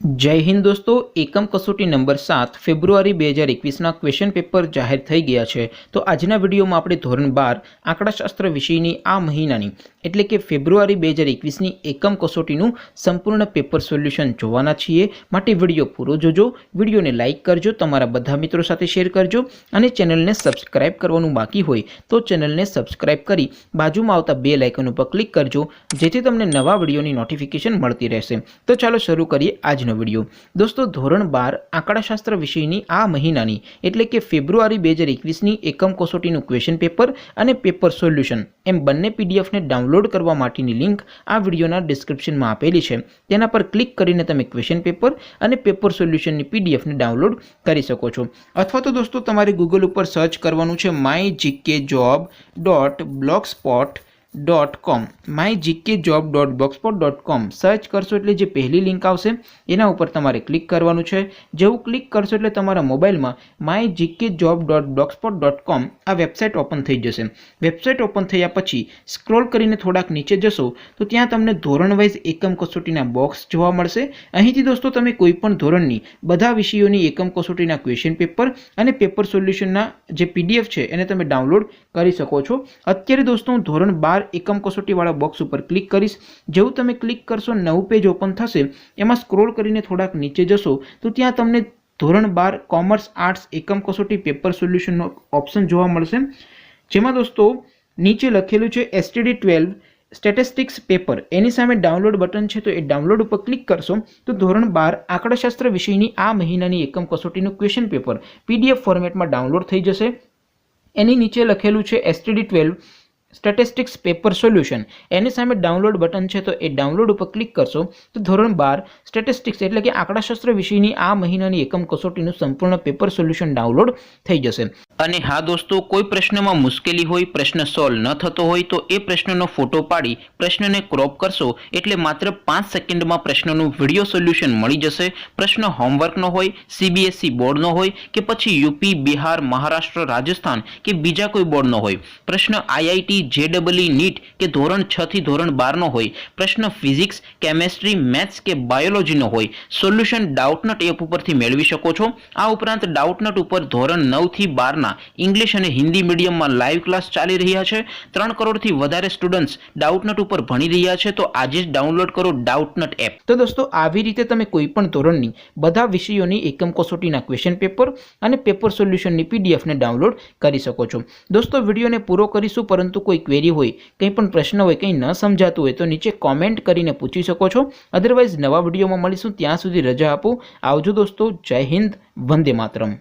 जय हिंद दोस्तों। एकम कसोटी नंबर 7 फेब्रुआरी 2021 क्वेश्चन पेपर जाहिर थई गया है। तो आजना विडियो में आपणे धोरण 12 आंकड़ाशास्त्र विषयनी आ महीनानी एटले के फेब्रुआरी 2021 एकम कसोटीनुं संपूर्ण पेपर सोल्यूशन जोवाना छीए। माटे विडियो पूरो जोजो, विडियो ने लाइक करजो, तमारा बधा मित्रों साथे शेर करजो अने चेनल ने सब्सक्राइब करवानुं बाकी होय तो चेनल ने सब्सक्राइब करी बाजुमां आवता बेल आइकन पर क्लिक करजो, जेथी तमने नवा विडियोनी नोटिफिकेशन मळती रहेशे। तो चालो शरू करीए आजनो विडियो। दोस्तों धोरण 12 आंकड़ाशास्त्र विषयनी आ महीनानी एटले के फेब्रुआरी 2021 एकम कसोटीनुं क्वेश्चन पेपर अने पेपर सोल्यूशन एम बंने पीडीएफ ने डाउनलॉड करवा माटेनी लिंक आ विडियोना डिस्क्रिप्शन में आपेली है। तेना पर क्लिक करीने तमे क्वेश्चन पेपर अने पेपर सोल्यूशन नी पीडीएफ ने डाउनलॉड करी सको छो। अथवा तो दोस्तों तमारे गूगल पर सर्च करवानुं छे mygkjob.blogspot.com mygkjob.blogspot.com सर्च करशो एटले जे पहली लिंक आवशे एना उपर तमारे क्लिक करवानुं छे। जेवुं क्लिक करशो एटले तमारा मोबाइल में mygkjob.blogspot.com आ वेबसाइट ओपन थई जशे। वेबसाइट ओपन थया पछी स्क्रॉल करीने थोड़ाक नीचे जशो तो त्यां तमने धोरण वाइज एकम कसोटीना बॉक्स जोवा मळशे। અહીંથી दोस्तों तमे कोईपण ધોરણની બધા વિષયોની એકમ કસોટીના ક્વેશ્ચન પેપર અને પેપર સોલ્યુશનના જે પીડીએફ છે એને તમે ડાઉનલોડ કરી શકો છો। અત્યારે दोस्तों ધોરણ 12 एकम कसोटी वाला बॉक्स पर क्लिक करीश। जेवुं तमे क्लिक करशो नवुं पेज ओपन थशे। एमां स्क्रॉल करीने थोड़ाक नीचे जशो तो त्यां तमने धोरण 12 कॉमर्स आर्ट्स एकम कसोटी पेपर सोल्यूशन ऑप्शन जोवा मळशे, जेमां दोस्तों नीचे लखेलुं छे STD12 स्टेटिस्टिक्स पेपर एनी सामे डाउनलॉड बटन है। तो ये डाउनलॉड पर क्लिक करशो तो धोरण 12 आंकड़ाशास्त्र विषयनी आ महीनानी एकम कसोटीनुं क्वेश्चन पेपर पीडीएफ फॉर्मेट में डाउनलॉड थई जशे। एनी नीचे लखेलुं छे STD12 स्टेटिस्टिक्स पेपर सोल्यूशन एनी सामे डाउनलॉड बटन है। तो ये डाउनलॉड पर क्लिक करशो तो धोरण 12 स्टेटिस्टिक्स एटले के आंकड़ाशास्त्र विषयनी आ महीनानी एकम कसोटीनुं संपूर्ण पेपर सोल्यूशन डाउनलॉड थई जशे। अने हाँ दोस्तों कोई प्रश्न में मुश्केली होय, प्रश्न सॉल्व न थतो होय तो ए प्रश्ननो फोटो पाड़ी प्रश्न ने क्रॉप करशो एटले मात्र 5 सेकंड में प्रश्ननु विडियो सोल्यूशन मळी जशे। प्रश्न होमवर्क नो होय, सीबीएसई बोर्ड नो होय के पछी यूपी, बिहार, महाराष्ट्र, राजस्थान के बीजा कोई बोर्ड नो होय, प्रश्न आईआईटी, जेडबलई, नीट के धोरण 6 थी धोरण 12 नो होय, प्रश्न फिजिक्स, केमिस्ट्री, मैथ्स के बायोलॉजी नो होय, सोल्यूशन डाउटनट एप उपरथी मेळवी शको छो। आ उपरांत डाउटनट उपर धोरण 9 थी 12 ना इंग्लिश और हिंदी मीडियम में लाइव क्लास चाली रही है। 3 करोड़ थी वधारे स्टूडेंट्स डाउटनट पर भणी रह्या छे। तो आज ज डाउनलॉड करो डाउटनट एप। तो दोस्तों આવી રીતે તમે કોઈપણ ધોરણની બધા વિષયોની એકમ કસોટીના ક્વેશ્ચન પેપર અને પેપર સોલ્યુશનની પીડીએફ ને ડાઉનલોડ કરી શકો છો। दोस्तों વિડિયોને પૂરો કરીશું, પરંતુ કોઈ ક્વેરી હોય, કંઈ પણ પ્રશ્ન હોય, કંઈ ન સમજાતું હોય તો નીચે કોમેન્ટ કરીને પૂછી શકો છો। અધરવાઇઝ નવા વિડિયોમાં મળીશું, ત્યાં સુધી રજા આપો। આવજો दोस्तों, જય હિન્દ, વંદે માતરમ।